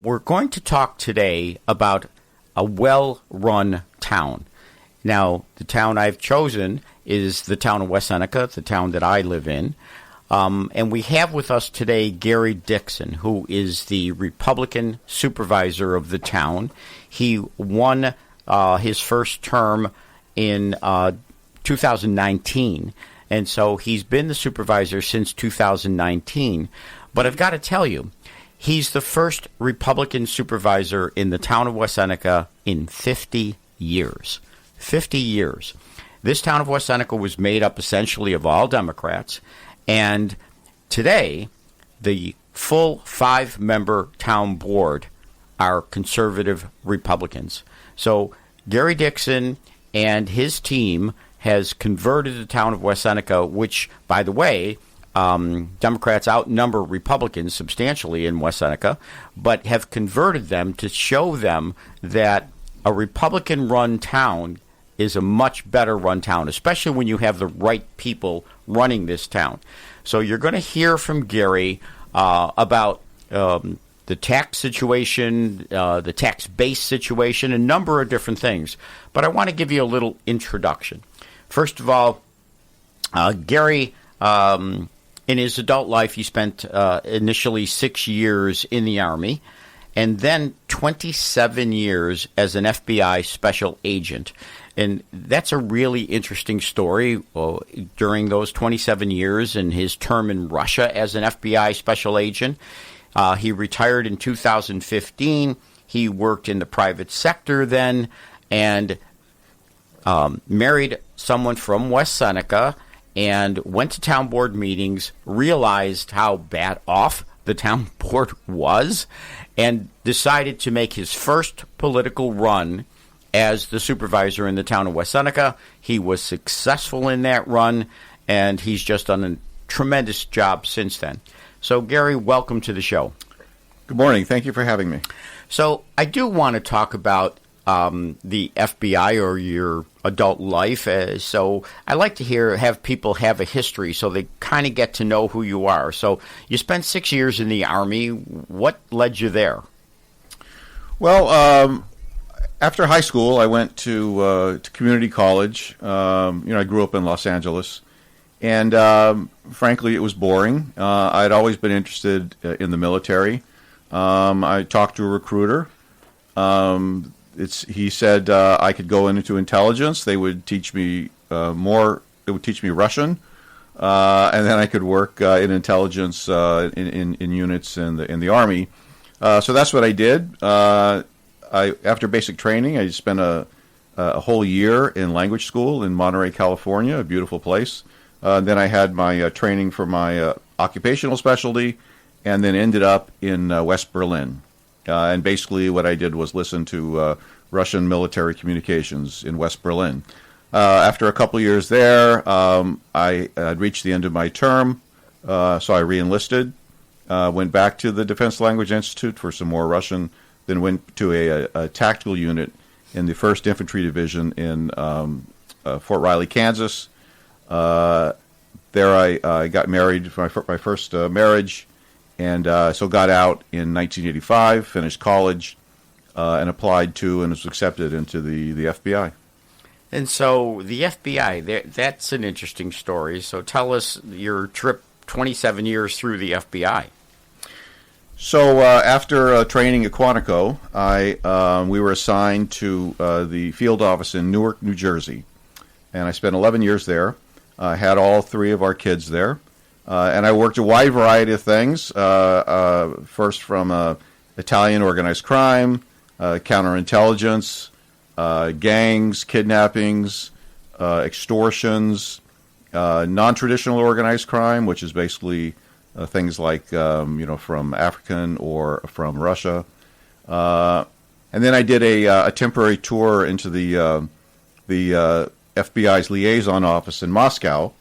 We're going to talk today about a well-run town. Now, the town I've chosen is the town of West Seneca, the town that I live in. And we have with us today Gary Dixon, who is the Republican supervisor of the town. He won his first term in 2019, and so he's been the supervisor since 2019. But I've got to tell you, he's the first Republican supervisor in the town of West Seneca in 50 years. 50 years. This town of West Seneca was made up essentially of all Democrats, and today the full 5-member town board are conservative Republicans. So Gary Dixon and his team has converted the town of West Seneca, which, by the way, Democrats outnumber Republicans substantially in West Seneca, but have converted them to show them that a Republican-run town is a much better run town, especially when you have the right people running this town. So you're going to hear from Gary about the tax situation, the tax base situation, a number of different things. But I want to give you a little introduction. First of all, Gary, in his adult life, he spent initially 6 years in the Army and then 27 years as an FBI special agent. And that's a really interesting story. During those 27 years and his term in Russia as an FBI special agent, he retired in 2015. He worked in the private sector then and married someone from West Seneca and went to town board meetings, realized how bad off the town board was, and decided to make his first political run as the supervisor in the town of West Seneca. He was successful in that run, and he's just done a tremendous job since then. So, Gary, welcome to the show. Good morning. Thank you for having me. So, I do want to talk about the FBI or your adult life. So I like to have people have a history so they kind of get to know who you are. So you spent 6 years in the Army. What led you there? Well, after high school, I went to community college. I grew up in Los Angeles, and frankly, it was boring. I'd always been interested in the military. I talked to a recruiter. He said I could go into intelligence. They would teach me more. They would teach me Russian, and then I could work in intelligence in units in the Army. So that's what I did. After basic training, I spent a whole year in language school in Monterey, California, a beautiful place. Then I had my training for my occupational specialty, and then ended up in West Berlin. And basically what I did was listen to Russian military communications in West Berlin. After a couple years there, I had reached the end of my term, so I re-enlisted, went back to the Defense Language Institute for some more Russian, then went to a tactical unit in the 1st Infantry Division in Fort Riley, Kansas. There I got married for my first marriage, and so got out in 1985, finished college, and applied to and was accepted into the FBI. And so the FBI, that's an interesting story. So tell us your trip 27 years through the FBI. So after training at Quantico, we were assigned to the field office in Newark, New Jersey. And I spent 11 years there. I had all 3 of our kids there. And I worked a wide variety of things, first from Italian organized crime, counterintelligence, gangs, kidnappings, extortions, non-traditional organized crime, which is basically things like, from African or from Russia. And then I did a temporary tour into the FBI's liaison office in Moscow,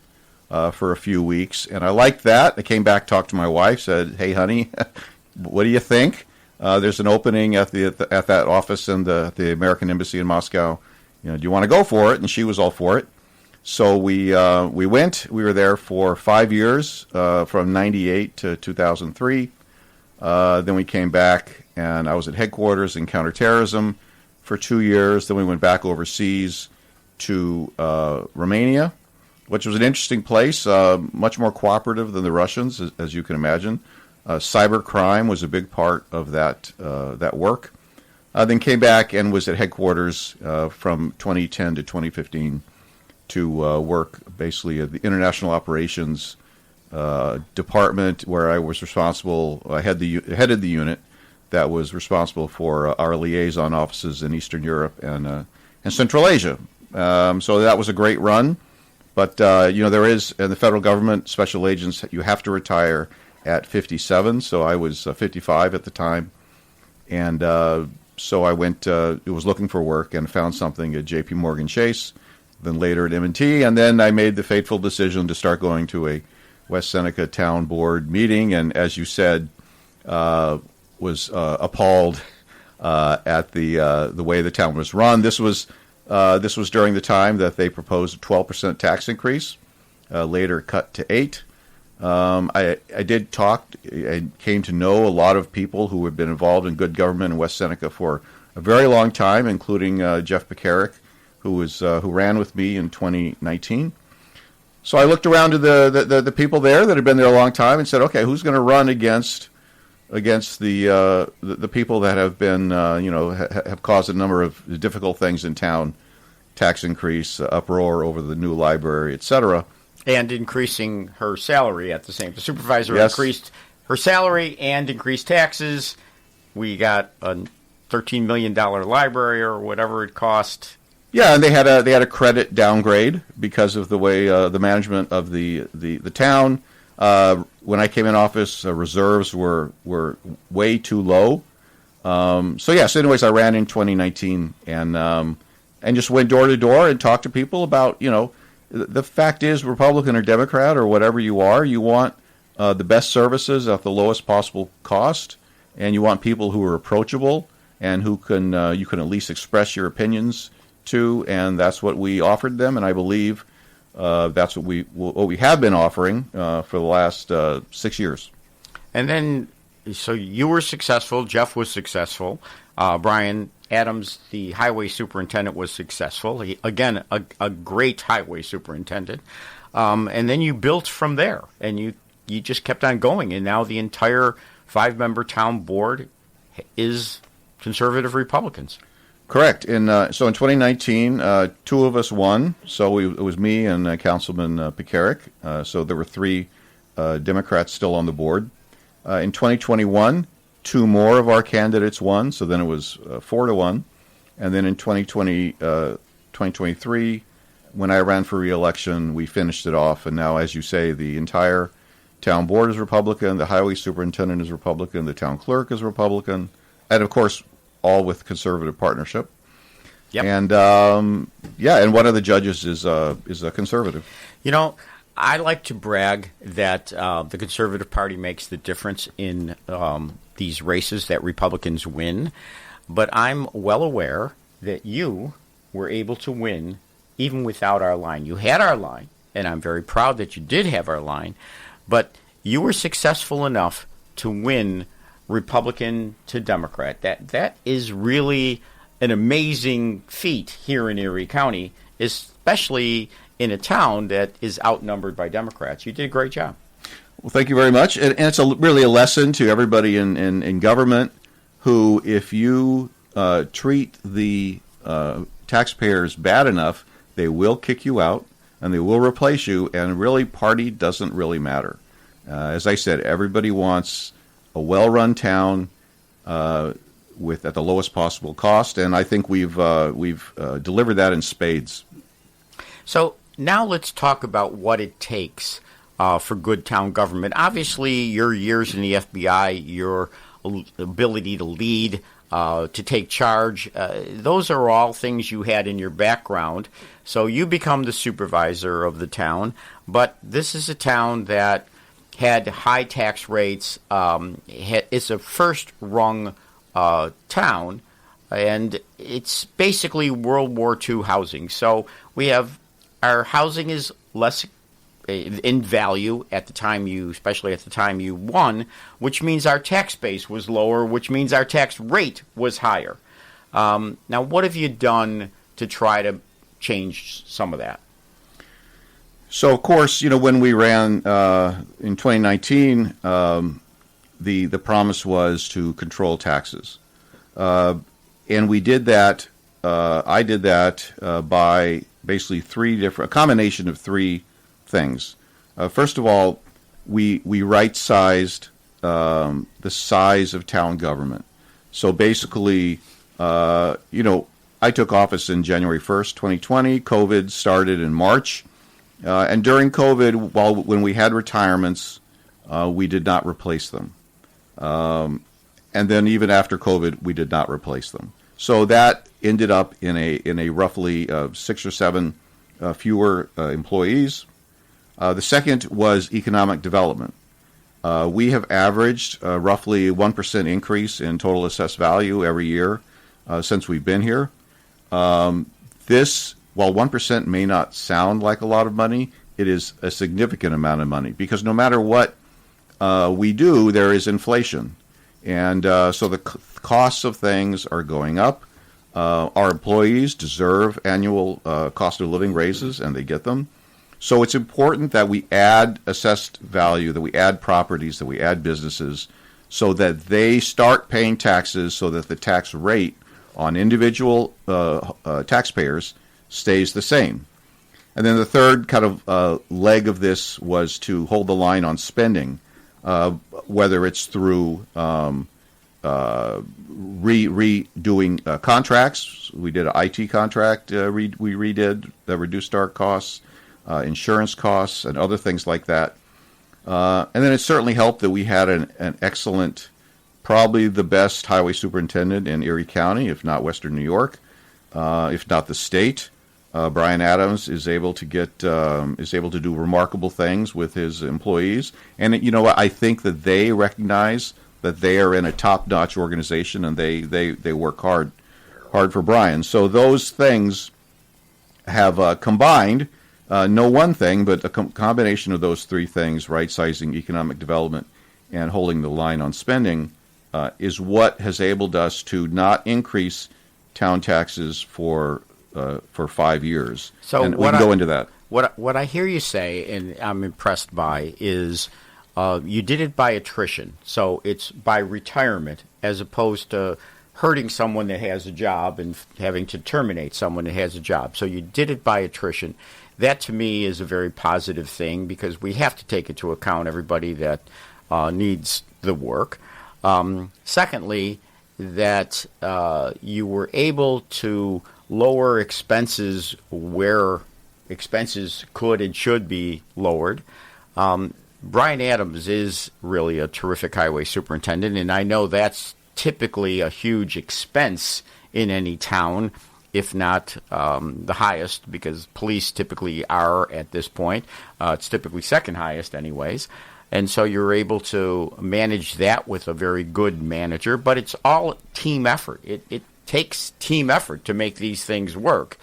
for a few weeks, and I liked that. I came back, talked to my wife, said, "Hey, honey, what do you think? There's an opening at that office in the American Embassy in Moscow. Do you want to go for it?" And she was all for it. So we went. We were there for 5 years, from '98 to 2003. Then we came back and I was at headquarters in counterterrorism for 2 years. Then we went back overseas to Romania, which was an interesting place, much more cooperative than the Russians, as you can imagine. Cyber crime was a big part of that work. Then came back and was at headquarters from 2010 to 2015 to work basically at the International Operations Department, where I was responsible. I headed the unit that was responsible for our liaison offices in Eastern Europe and Central Asia. So that was a great run. But, there is, in the federal government, special agents, you have to retire at 57. So I was 55 at the time. And so I was looking for work and found something at J.P. Morgan Chase, then later at M&T. And then I made the fateful decision to start going to a West Seneca Town Board meeting. And as you said, was appalled at the way the town was run. This was during the time that they proposed a 12% tax increase, later cut to 8%. I did talk. I came to know a lot of people who had been involved in good government in West Seneca for a very long time, including Jeff Pekarik, who ran with me in 2019. So I looked around to the people there that had been there a long time and said, okay, who's going to run against the people that have been have caused a number of difficult things in town, tax increase, uproar over the new library, etc. And increasing her salary at the same time. The supervisor Yes. increased her salary and increased taxes. We got a $13 million library or whatever it cost. Yeah, and they had a credit downgrade because of the way the management of the town. When I came in office, reserves were way too low. So anyways, I ran in 2019 and just went door to door and talked to people about, the fact is, Republican or Democrat or whatever you are, you want the best services at the lowest possible cost, and you want people who are approachable and who you can at least express your opinions to, and that's what we offered them, and I believe that's what we have been offering for the last 6 years. And then, so you were successful. Jeff was successful. Brian Adams, the highway superintendent, was successful. Again, a great highway superintendent. And then you built from there, and you just kept on going. And now the entire 5-member town board is conservative Republicans. Correct. So in 2019, 2 of us won. So it was me and Councilman Pekarik. So there were 3 Democrats still on the board. In 2021, 2 more of our candidates won. So then it was 4-1. And then in 2023, when I ran for re-election, we finished it off. And now, as you say, the entire town board is Republican. The highway superintendent is Republican. The town clerk is Republican. And, of course, all with conservative partnership. Yep. And and one of the judges is a conservative. I like to brag that the Conservative Party makes the difference in these races that Republicans win, but I'm well aware that you were able to win even without our line. You had our line, and I'm very proud that you did have our line, but you were successful enough to win Republican to Democrat. That is really an amazing feat here in Erie County, especially in a town that is outnumbered by Democrats. You did a great job. Well, thank you very much. And it's really a lesson to everybody in government who, if you treat the taxpayers bad enough, they will kick you out and they will replace you, and really party doesn't really matter. As I said, everybody wants a well-run town at the lowest possible cost, and I think we've delivered that in spades. So now let's talk about what it takes for good town government. Obviously, your years in the FBI, your ability to lead, to take charge, those are all things you had in your background. So you become the supervisor of the town, but this is a town that had high tax rates. It's a first-rung town, and it's basically World War II housing. So we have our housing is less in value at the time especially at the time you won, which means our tax base was lower, which means our tax rate was higher. Now, what have you done to try to change some of that? So, of course, when we ran in 2019, the promise was to control taxes, and we did that. I did that by basically a combination of three things. First of all, we right-sized the size of town government. So basically, I took office in January 1st, 2020. COVID started in March. And during COVID, when we had retirements, we did not replace them. And then even after COVID, we did not replace them. So that ended up in a roughly 6 or 7 fewer employees. The second was economic development. We have averaged roughly 1% increase in total assessed value every year since we've been here. While 1% may not sound like a lot of money, it is a significant amount of money because no matter what we do, there is inflation. And so the costs of things are going up. Our employees deserve annual cost of living raises, and they get them. So it's important that we add assessed value, that we add properties, that we add businesses, so that they start paying taxes so that the tax rate on individual taxpayers stays the same. And then the third kind of leg of this was to hold the line on spending, whether it's through redoing contracts. We did an IT contract we redid that reduced our costs, insurance costs, and other things like that. And then it certainly helped that we had an excellent, probably the best highway superintendent in Erie County, if not Western New York, if not the state. Brian Adams is able to do remarkable things with his employees, and I think that they recognize that they are in a top-notch organization, and they work hard for Brian. So those things have combined. No one thing, but a combination of those three things: right-sizing, economic development, and holding the line on spending, is what has enabled us to not increase town taxes for 5 years. So and we can go into that. What I hear you say, and I'm impressed by, is you did it by attrition. So it's by retirement as opposed to hurting someone that has a job and having to terminate someone that has a job. So you did it by attrition. That, to me, is a very positive thing because we have to take into account everybody that needs the work. Secondly, that you were able to lower expenses where expenses could and should be lowered. Brian Adams is really a terrific highway superintendent, and I know that's typically a huge expense in any town, if not the highest, because police typically are at this point. It's typically second highest anyways. And so you're able to manage that with a very good manager, but it's all team effort. It takes team effort to make these things work.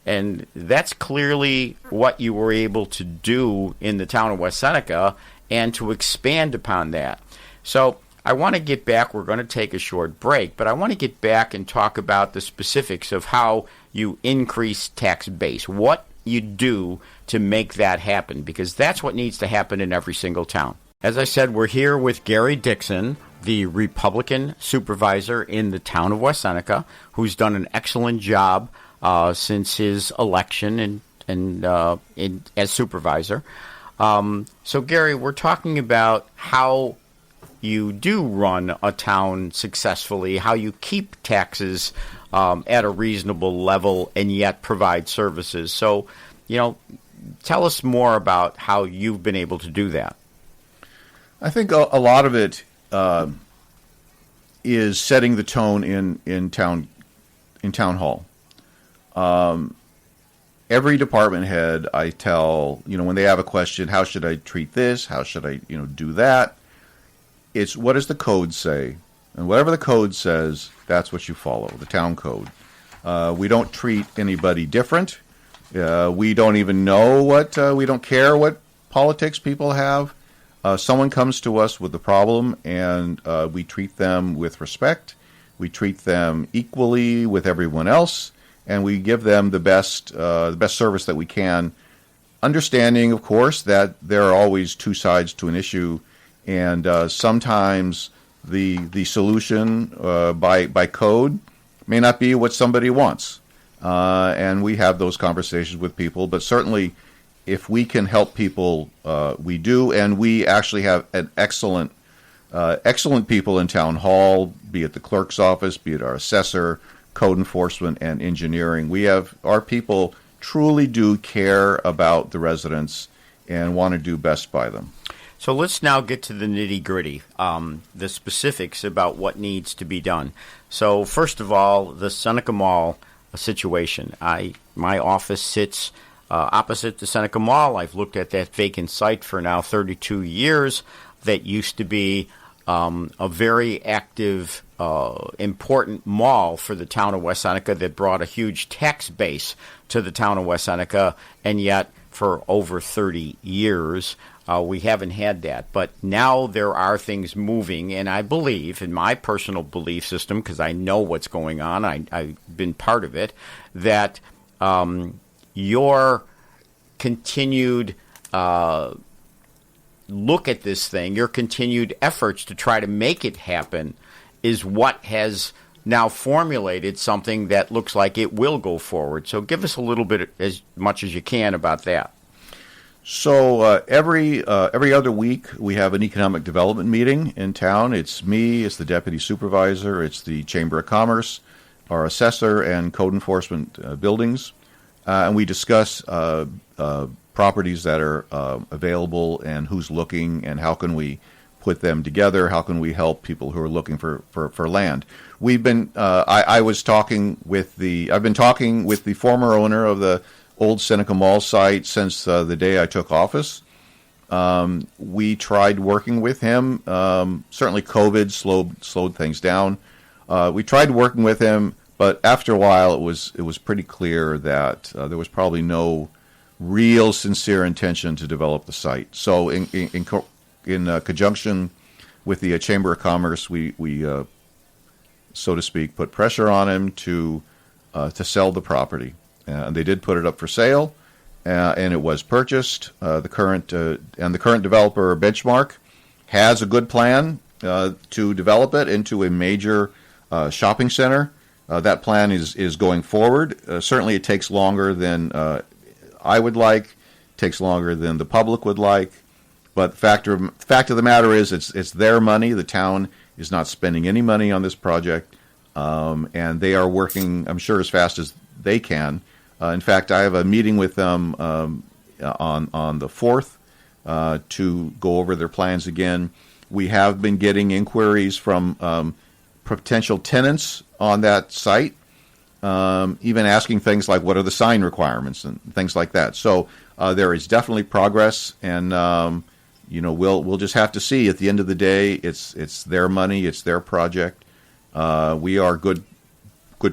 And that's clearly what you were able to do in the town of West Seneca and to expand upon that. So I want to get back. We're going to take a short break, but I want to get back and talk about the specifics of how you increase tax base, what you do to make that happen, because that's what needs to happen in every single town. As I said, we're here with Gary Dixon, the Republican supervisor in the town of West Seneca, who's done an excellent job since his election as supervisor. So, Gary, we're talking about how you do run a town successfully, how you keep taxes at a reasonable level and yet provide services. So, tell us more about how you've been able to do that. I think a lot of it is setting the tone in town hall. Every department head, I tell, when they have a question, how should I treat this? How should I, do that? It's what does the code say? And whatever the code says, that's what you follow, the town code. We don't treat anybody different. We don't even know we don't care what politics people have. Someone comes to us with a problem, and we treat them with respect. We treat them equally with everyone else, and we give them the best service that we can. Understanding, of course, that there are always two sides to an issue, and sometimes the solution by code may not be what somebody wants. And we have those conversations with people, but certainly if we can help people, we do, and we actually have an excellent people in town hall, be it the clerk's office, be it our assessor, code enforcement, and engineering. Our people truly do care about the residents and want to do best by them. So let's now get to the nitty-gritty, the specifics about what needs to be done. So first of all, the Seneca Mall situation. My office sits opposite the Seneca Mall. I've looked at that vacant site for now 32 years. That used to be a very active, important mall for the town of West Seneca that brought a huge tax base to the town of West Seneca, and yet for over 30 years we haven't had that. But now there are things moving, and I believe, in my personal belief system, because I know what's going on, I've been part of it, that your continued look at this thing, your continued efforts to try to make it happen is what has now formulated something that looks like it will go forward. So give us a little bit, as much as you can, about that. So every other week we have an economic development meeting in town. It's me, it's the deputy supervisor, it's the Chamber of Commerce, our assessor, and code enforcement buildings. And we discuss properties that are available and who's looking and how can we put them together, how can we help people who are looking for land. We've been I've been talking with the former owner of the old Seneca Mall site since the day I took office. We tried working with him. Certainly COVID slowed things down. We tried working with him, but after a while it was pretty clear that there was probably no real sincere intention to develop the site. So in conjunction with the Chamber of Commerce, we so to speak, put pressure on him to sell the property. And they did put it up for sale, and it was purchased. The current developer, Benchmark, has a good plan to develop it into a major shopping center. That plan is going forward. Certainly, it takes longer than I would like. Takes longer than the public would like. But fact of the matter is, it's their money. The town is not spending any money on this project, and they are working, I'm sure, as fast as they can. In fact, I have a meeting with them on the 4th to go over their plans again. We have been getting inquiries from potential tenants on that site, even asking things like what are the sign requirements and things like that. So there is definitely progress, and we'll just have to see. At the end of the day, it's their money, it's their project. We are good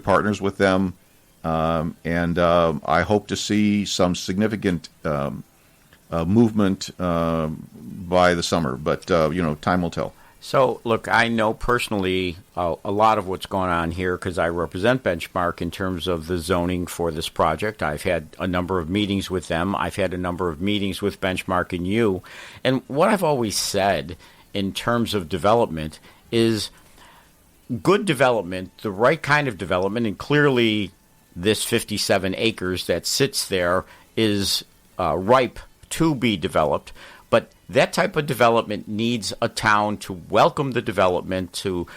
partners with them. And I hope to see some significant movement by the summer, but time will tell. So, look, I know personally a lot of what's going on here because I represent Benchmark in terms of the zoning for this project. I've had a number of meetings with them. I've had a number of meetings with Benchmark and you. And what I've always said in terms of development is good development, the right kind of development, and clearly this 57 acres that sits there is ripe to be developed. But that type of development needs a town to welcome the development, to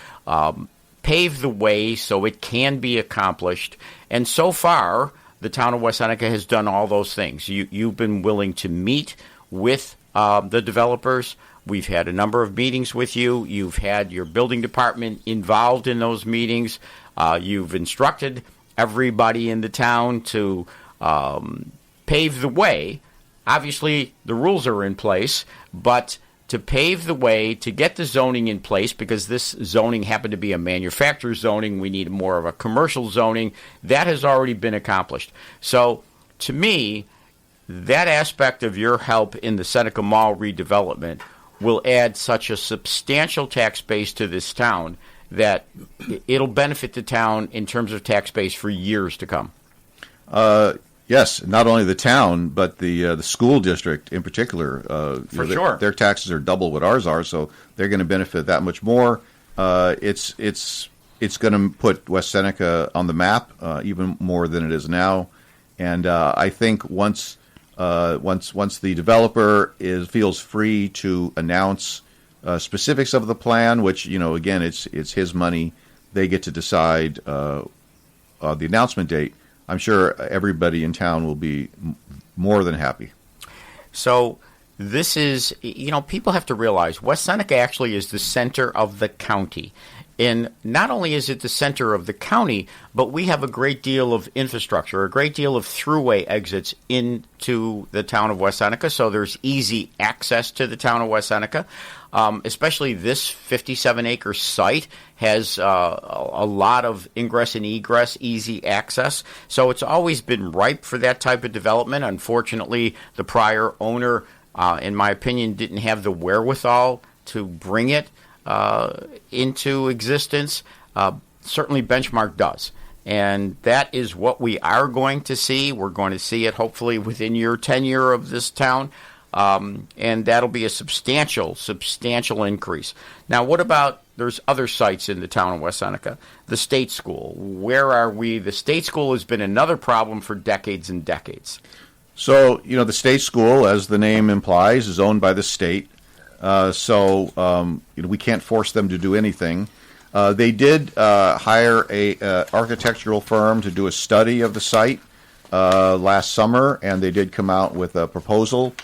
pave the way so it can be accomplished. And so far, the town of West Seneca has done all those things. You've been willing to meet with the developers. We've had a number of meetings with you. You've had your building department involved in those meetings. You've instructed everybody in the town to pave the way. Obviously, the rules are in place, but to pave the way, to get the zoning in place, because this zoning happened to be a manufacturer's zoning, we need more of a commercial zoning. That has already been accomplished. So, to me, that aspect of your help in the Seneca Mall redevelopment will add such a substantial tax base to this town that it'll benefit the town in terms of tax base for years to come. Yes, not only the town, but the school district in particular. Sure. Their taxes are double what ours are, so they're going to benefit that much more. It's going to put West Seneca on the map even more than it is now. And I think once the developer feels free to announce specifics of the plan, which again it's his money, they get to decide the announcement date. I'm sure everybody in town will be more than happy. So this is, people have to realize West Seneca actually is the center of the county. And not only is it the center of the county, but we have a great deal of infrastructure, a great deal of throughway exits into the town of West Seneca. So there's easy access to the town of West Seneca. Especially this 57-acre site has a lot of ingress and egress, easy access. So it's always been ripe for that type of development. Unfortunately, the prior owner, in my opinion, didn't have the wherewithal to bring it into existence. Certainly Benchmark does. And that is what we are going to see. We're going to see it hopefully within your tenure of this town. And that'll be a substantial increase. Now, what about, there's other sites in the town of West Seneca. The state school. Where are we? The state school has been another problem for decades and decades. So, the state school, as the name implies, is owned by the state. So we can't force them to do anything. They did hire a architectural firm to do a study of the site last summer, and they did come out with a proposal.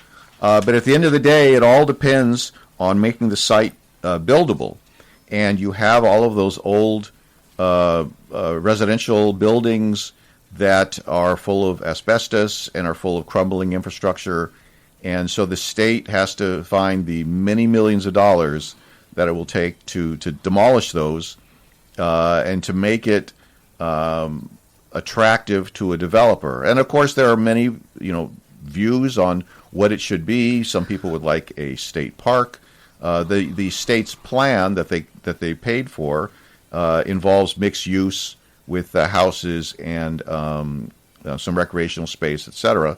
But at the end of the day, it all depends on making the site buildable. And you have all of those old residential buildings that are full of asbestos and are full of crumbling infrastructure. And so the state has to find the many millions of dollars that it will take to demolish those and to make it attractive to a developer. And of course, there are many views on what it should be. Some people would like a state park. The state's plan that they paid for involves mixed use with houses and some recreational space, etc.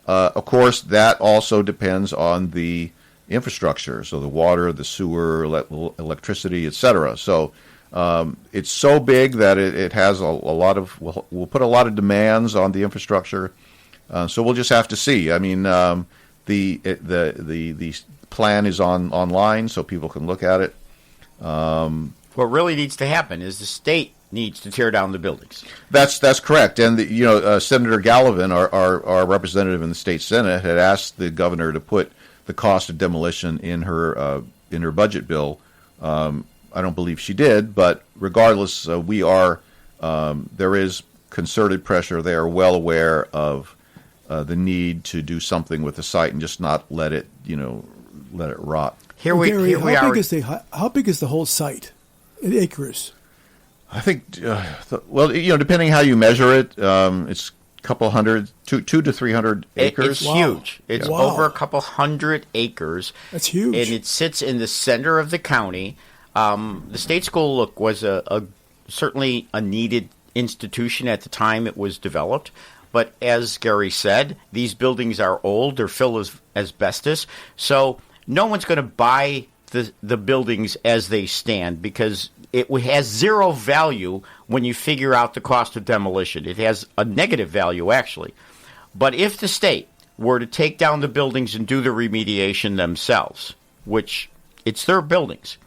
Of course, that also depends on the infrastructure, so the water, the sewer, electricity, etc. So it's so big that it has a lot of will put a lot of demands on the infrastructure. So we'll just have to see. I mean, the plan is online, so people can look at it. What really needs to happen is the state needs to tear down the buildings. That's correct. And Senator Gallivan, our representative in the state Senate, had asked the governor to put the cost of demolition in her budget bill. I don't believe she did, but regardless, there is concerted pressure. They are well aware of the need to do something with the site and just not let it rot. Gary, how big is the whole site in acres? I think, depending how you measure it, it's a couple hundred, 200 to 300 acres. It's huge. It's over a couple hundred acres. That's huge. And it sits in the center of the county. The state school, was certainly a needed institution at the time it was developed. But as Gary said, these buildings are old. They're filled with asbestos. So no one's going to buy the buildings as they stand because it has zero value when you figure out the cost of demolition. It has a negative value, actually. But if the state were to take down the buildings and do the remediation themselves, which it's their buildings,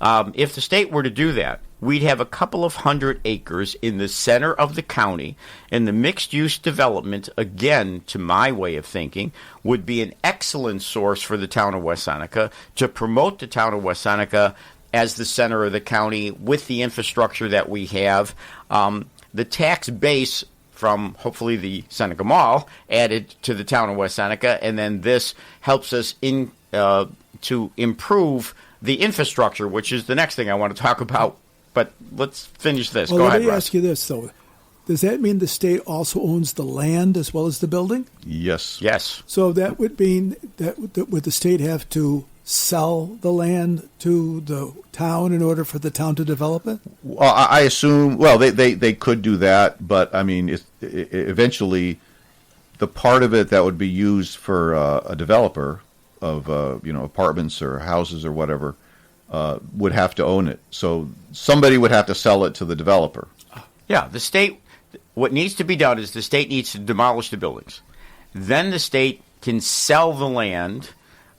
if the state were to do that, we'd have a couple of hundred acres in the center of the county, and the mixed-use development, again, to my way of thinking, would be an excellent source for the town of West Seneca to promote the town of West Seneca as the center of the county with the infrastructure that we have. The tax base from, hopefully, the Seneca Mall added to the town of West Seneca, and then this helps us to improve the infrastructure, which is the next thing I want to talk about. But let's finish this. Well, Go ahead, let me Russ. ask you this, though. Does that mean the state also owns the land as well as the building? Yes. Yes. So that would mean that would the state have to sell the land to the town in order for the town to develop it? Well, I assume. Well, they could do that, but I mean, eventually, the part of it that would be used for a developer of apartments or houses or whatever would have to own it. So somebody would have to sell it to the developer. Yeah, the state. What needs to be done is the state needs to demolish the buildings. Then the state can sell the land.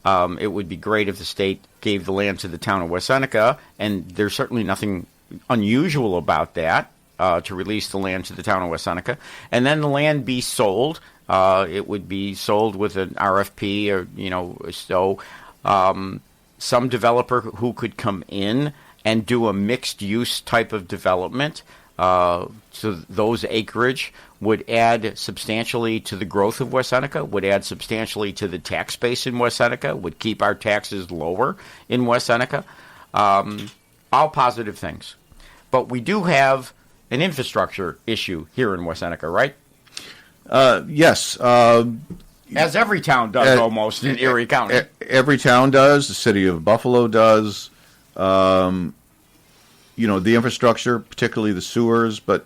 It would be great if the state gave the land to the town of West Seneca, and there's certainly nothing unusual about that, to release the land to the town of West Seneca. And then the land be sold. It would be sold with an RFP some developer who could come in and do a mixed-use type of development. So those acreage would add substantially to the growth of West Seneca, would add substantially to the tax base in West Seneca, would keep our taxes lower in West Seneca. All positive things. But we do have an infrastructure issue here in West Seneca, right? Yes. As every town does almost in Erie County. Every town does. The city of Buffalo does. The infrastructure, particularly the sewers, but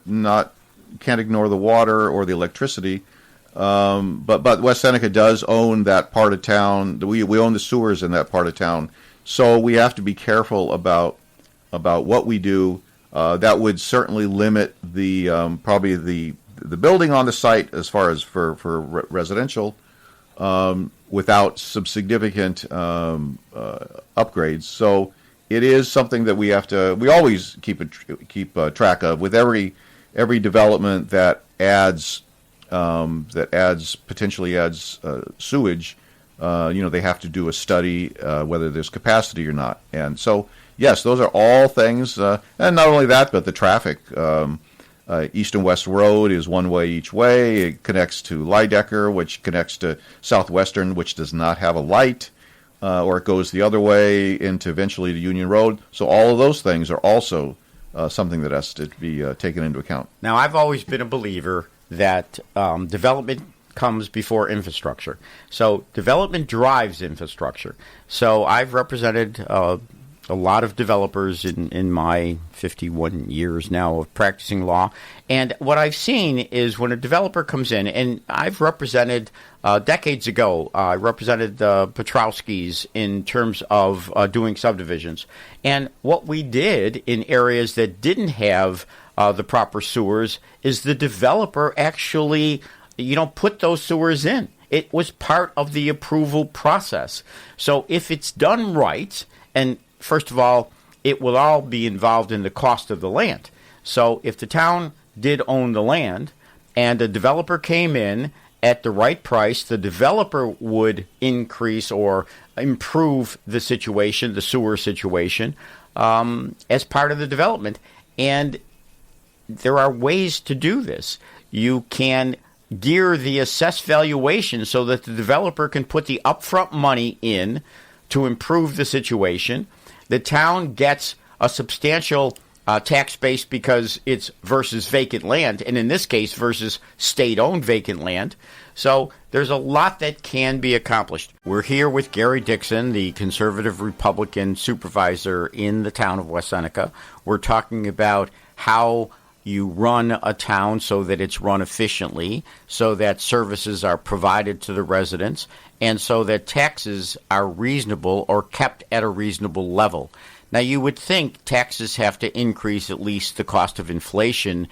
can't ignore the water or the electricity. But West Seneca does own that part of town. We own the sewers in that part of town, so we have to be careful about what we do. That would certainly limit the probably the building on the site as far as for residential, without some significant upgrades. So it is something that we always keep track of with every development that potentially adds sewage. They have to do a study whether there's capacity or not. And so, yes, those are all things. And not only that, but the traffic. East and West Road is one way each way. It connects to Lydecker, which connects to Southwestern, which does not have a light. Or it goes the other way into eventually to Union Road. So all of those things are also something that has to be taken into account. Now, I've always been a believer that development comes before infrastructure. So development drives infrastructure. So I've represented a lot of developers in my 51 years now of practicing law. And what I've seen is when a developer comes in, and I've represented decades ago, I represented the Petrowskis in terms of doing subdivisions. And what we did in areas that didn't have the proper sewers is the developer actually, put those sewers in. It was part of the approval process. So if it's done right, and first of all, it will all be involved in the cost of the land. So if the town did own the land and a developer came in at the right price, the developer would increase or improve the situation, the sewer situation, as part of the development. And there are ways to do this. You can gear the assessed valuation so that the developer can put the upfront money in to improve the situation. The town gets a substantial tax base because it's versus vacant land, and in this case versus state-owned vacant land. So there's a lot that can be accomplished. We're here with Gary Dixon, the conservative Republican supervisor in the town of West Seneca. We're talking about how you run a town so that it's run efficiently, so that services are provided to the residents, and so that taxes are reasonable or kept at a reasonable level. Now, you would think taxes have to increase at least the cost of inflation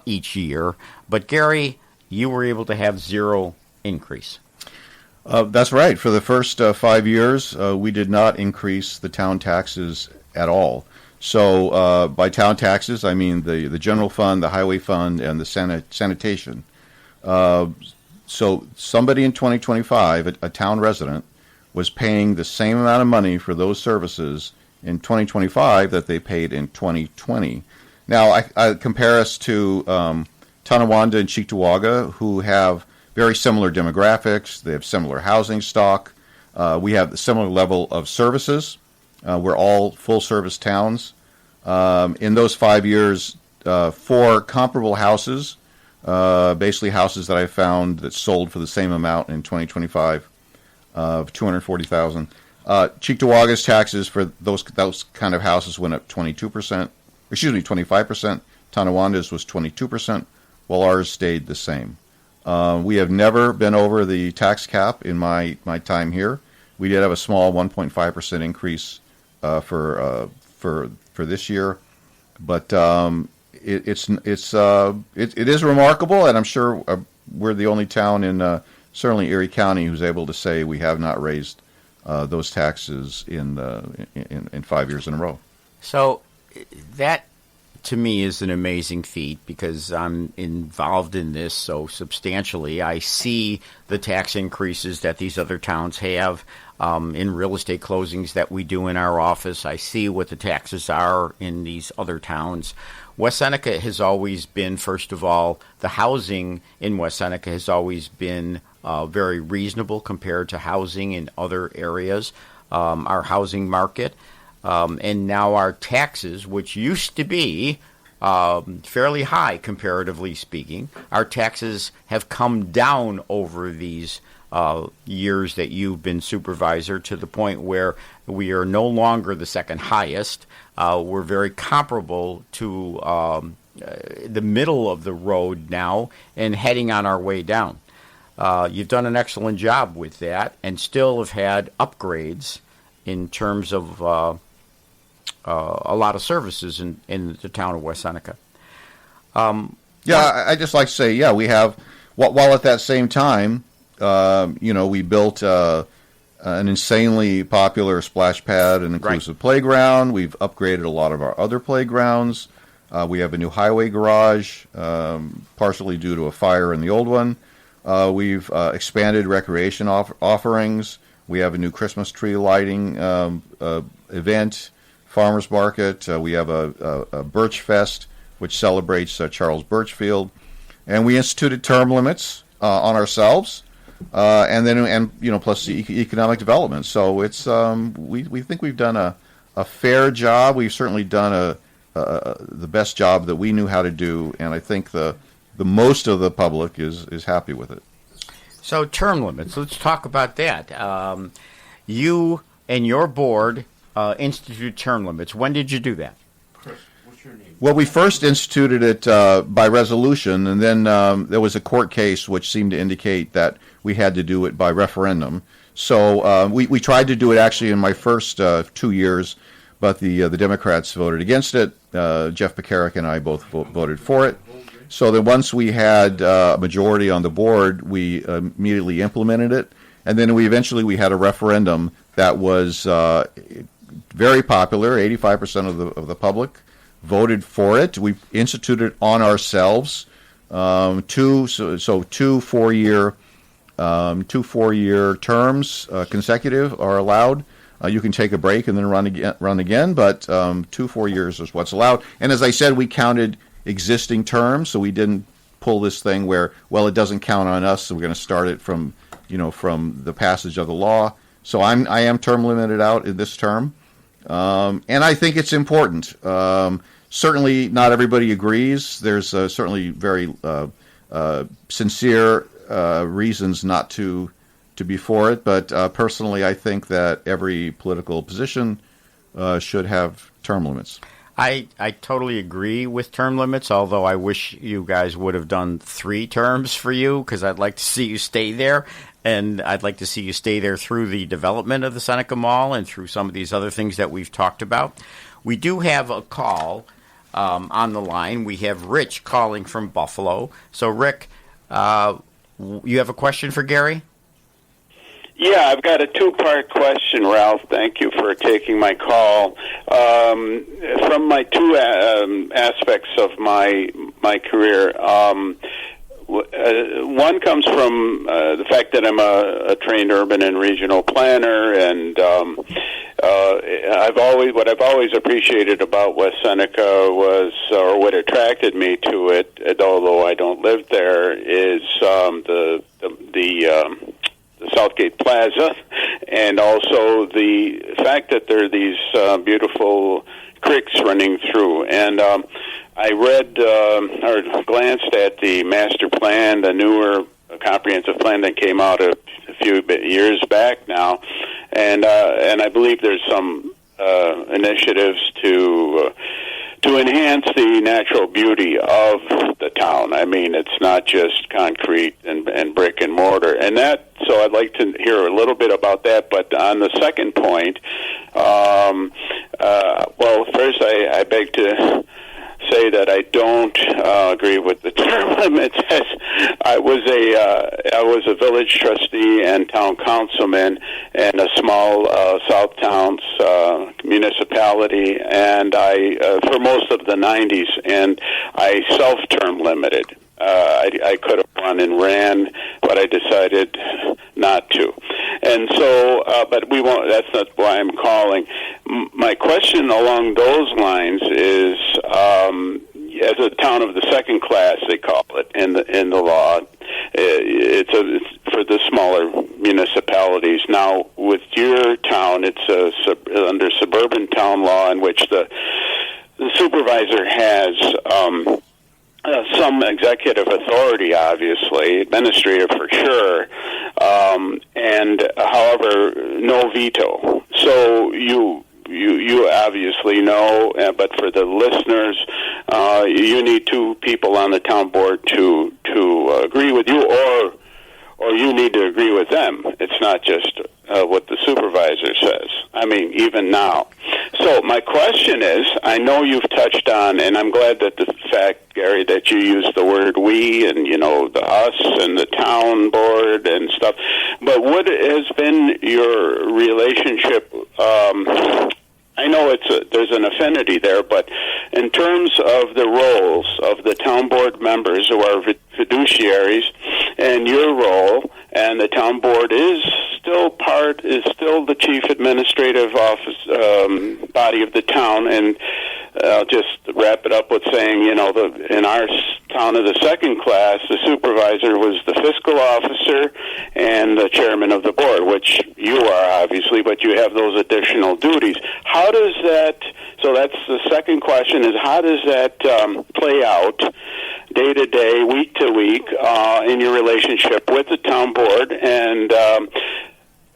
each year, but Gary, you were able to have zero increase. That's right. For the first 5 years, we did not increase the town taxes at all. So by town taxes, I mean the general fund, the highway fund, and the sanitation. So somebody in 2025, a town resident, was paying the same amount of money for those services in 2025 that they paid in 2020. Now, I compare us to Tonawanda and Cheektowaga, who have very similar demographics. They have similar housing stock. We have a similar level of services. We're all full-service towns. In those 5 years, for comparable houses, basically houses that I found that sold for the same amount in 2025 of $240,000. Cheektowaga's taxes for those kind of houses went up 22%. Excuse me, 25%. Tonawanda's was 22%, while ours stayed the same. We have never been over the tax cap in my time here. We did have a small 1.5% increase for this year, but it is remarkable, and I'm sure we're the only town in certainly Erie County who's able to say we have not raised those taxes in 5 years in a row. So that, to me, is an amazing feat because I'm involved in this so substantially. I see the tax increases that these other towns have in real estate closings that we do in our office. I see what the taxes are in these other towns. West Seneca has always been, first of all, the housing in West Seneca has always been very reasonable compared to housing in other areas, our housing market. And now our taxes, which used to be fairly high comparatively speaking, our taxes have come down over these years that you've been supervisor to the point where we are no longer the second highest. We're very comparable to the middle of the road now and heading on our way down. You've done an excellent job with that and still have had upgrades in terms of a lot of services in the town of West Seneca. I just like to say, we have, while at that same time, we built an insanely popular splash pad and inclusive playground. We've upgraded a lot of our other playgrounds. We have a new highway garage, partially due to a fire in the old one. We've expanded recreation offerings. We have a new Christmas tree lighting event, farmers market. We have a Birch Fest, which celebrates Charles Birchfield, and we instituted term limits on ourselves, and plus the economic development. So it's we think we've done a fair job. We've certainly done the best job that we knew how to do, and I think the most of the public is happy with it. So term limits, let's talk about that. You and your board institute term limits. When did you do that? Chris, what's your name? Well, we first instituted it by resolution, and then there was a court case which seemed to indicate that we had to do it by referendum. So we tried to do it actually in my first 2 years, but the Democrats voted against it. Jeff Pekarik and I both voted for it. So then once we had a majority on the board, we immediately implemented it. And then we had a referendum that was very popular. 85% of the public voted for it. We instituted it on ourselves. Two 4-year terms consecutive are allowed. You can take a break and then run again, but 2 4 years is what's allowed. And as I said, we counted existing terms, so we didn't pull this thing where, well, it doesn't count on us, so we're going to start it from the passage of the law. So I am term limited out in this term, and I think it's important. Certainly, not everybody agrees. There's certainly very sincere reasons not to be for it, but personally, I think that every political position should have term limits. I totally agree with term limits, although I wish you guys would have done 3 terms for you, because I'd like to see you stay there, and I'd like to see you stay there through the development of the Seneca Mall and through some of these other things that we've talked about. We do have a call on the line. We have Rich calling from Buffalo. So, Rick, you have a question for Gary? Yeah, I've got a 2-part question, Ralph. Thank you for taking my call. From my 2 aspects of my career, one comes from the fact that I'm a trained urban and regional planner, and what I've always appreciated about West Seneca was, or what attracted me to it, although I don't live there, is the the Southgate Plaza, and also the fact that there are these beautiful creeks running through. And I read or glanced at the master plan, the newer comprehensive plan that came out a few years back now, and I believe there's some initiatives to enhance the natural beauty of the town. I mean, it's not just concrete and brick and mortar, and that. So I'd like to hear a little bit about that. But on the second point, well, first I beg to say that I don't agree with the term limits. I was a village trustee and town councilman in a small South Towns municipality, and I for most of the 90s, and I self-term limited. I could have run and ran, but I decided not to. And so, but we won't. That's not why I'm calling. My question along those lines is, as a town of the second class, they call it in the law. It's for the smaller municipalities. Now, with your town, it's under suburban town law, in which the supervisor has some executive authority, obviously, administrative for sure, and however, no veto. So you obviously know, but for the listeners, you need two people on the town board to agree with you, or you need to agree with them. It's not just what the supervisor says. I mean, even now. So my question is, I know you've touched on, and I'm glad that the fact, Gary, that you use the word we and, the us and the town board and stuff, but what has been your relationship? I know there's an affinity there, but in terms of the roles of the town board members who are fiduciaries and your role, and the town board is still the chief administrative office body of the town, and I'll just wrap it up with saying, in our town of the second class, the supervisor was the fiscal officer and the chairman of the board, which you are obviously, but you have those additional duties. How does that, so that's the second question, is how does that play out day to day, week to week, in your relationship with the town board? And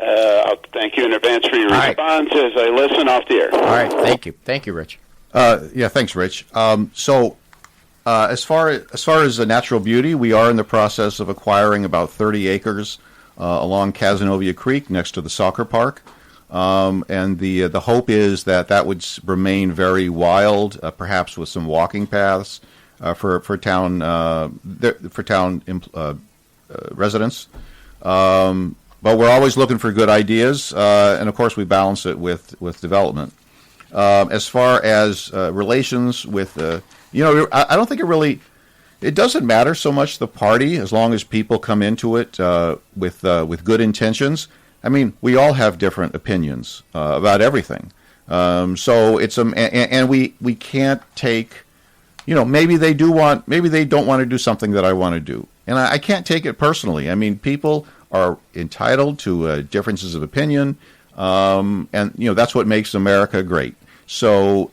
I'll thank you in advance for your response as I listen off the air. All right, thank you, Rich. Yeah, thanks, Rich. So, as far as the natural beauty, we are in the process of acquiring about 30 acres along Cazenovia Creek next to the soccer park, and the hope is that would remain very wild, perhaps with some walking paths for town residents. But we're always looking for good ideas, and of course we balance it with development. As far as relations with, I don't think it doesn't matter so much the party as long as people come into it with good intentions. I mean, we all have different opinions about everything, so it's and we can't take, maybe they don't want to do something that I want to do, and I can't take it personally. I mean, people are entitled to differences of opinion, and that's what makes America great. So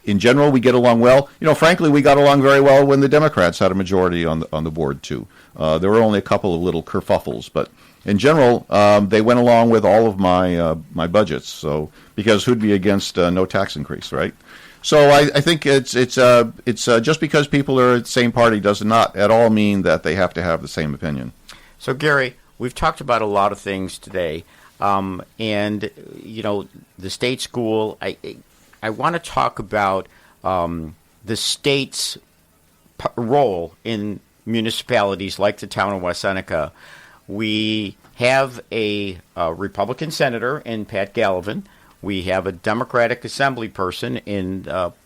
in general, we get along well. Frankly, we got along very well when the Democrats had a majority on the board too. There were only a couple of little kerfuffles, but in general, they went along with all of my budgets. So because who'd be against no tax increase, right? So I think it's just because people are at the same party does not at all mean that they have to have the same opinion. So Gary, we've talked about a lot of things today, and the state school. I want to talk about the state's role in municipalities like the town of West Seneca. We have a Republican senator in Pat Gallivan. We have a Democratic assembly person in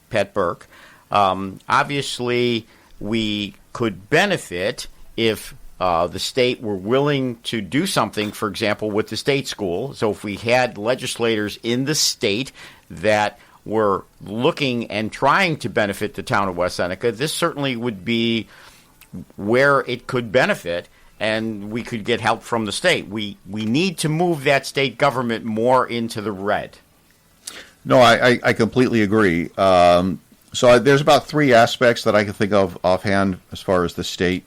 Pat Burke. Obviously, we could benefit if the state were willing to do something, for example, with the state school. So if we had legislators in the state that were looking and trying to benefit the town of West Seneca, this certainly would be where it could benefit. and we could get help from the state. We need to move that state government more into the red. No, I completely agree. So there's about three aspects that I can think of offhand as far as the state.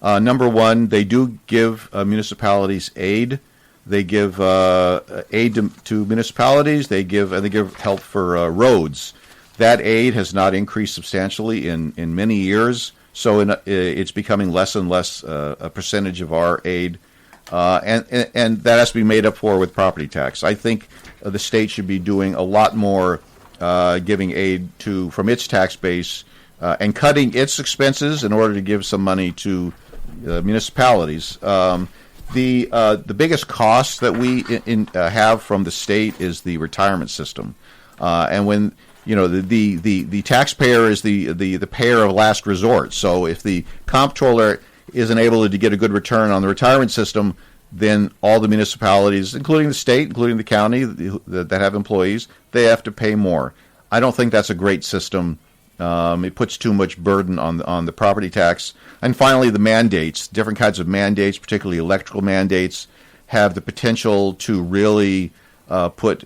Number one, they do give municipalities aid. They give aid to municipalities. They give help for roads. That aid has not increased substantially in many years, so it's becoming less and less a percentage of our aid, and that has to be made up for with property tax. I think the state should be doing a lot more giving aid from its tax base and cutting its expenses in order to give some money to municipalities. The biggest cost that we have from the state is the retirement system, and when the taxpayer is the payer of last resort. So if the comptroller isn't able to get a good return on the retirement system, then all the municipalities, including the state, including the county that have employees, they have to pay more. I don't think that's a great system. It puts too much burden on the property tax. And finally, the mandates, different kinds of mandates, particularly electrical mandates, have the potential to really put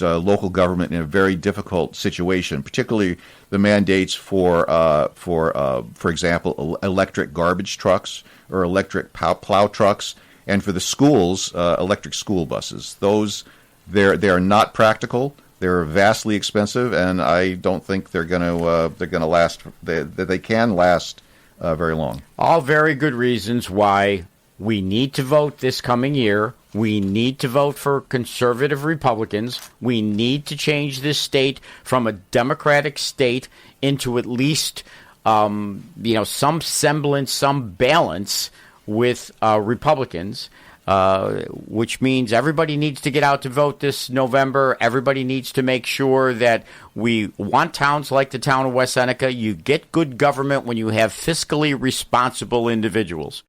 local government in a very difficult situation. Particularly the mandates for example, electric garbage trucks or electric plow trucks, and for the schools, electric school buses. Those they are not practical. They're vastly expensive, and I don't think they're going to last. They can last very long. All very good reasons why we need to vote this coming year. We need to vote for conservative Republicans. We need to change this state from a Democratic state into at least some semblance, some balance with Republicans. Which means everybody needs to get out to vote this November. Everybody needs to make sure that we want towns like the town of West Seneca. You get good government when you have fiscally responsible individuals.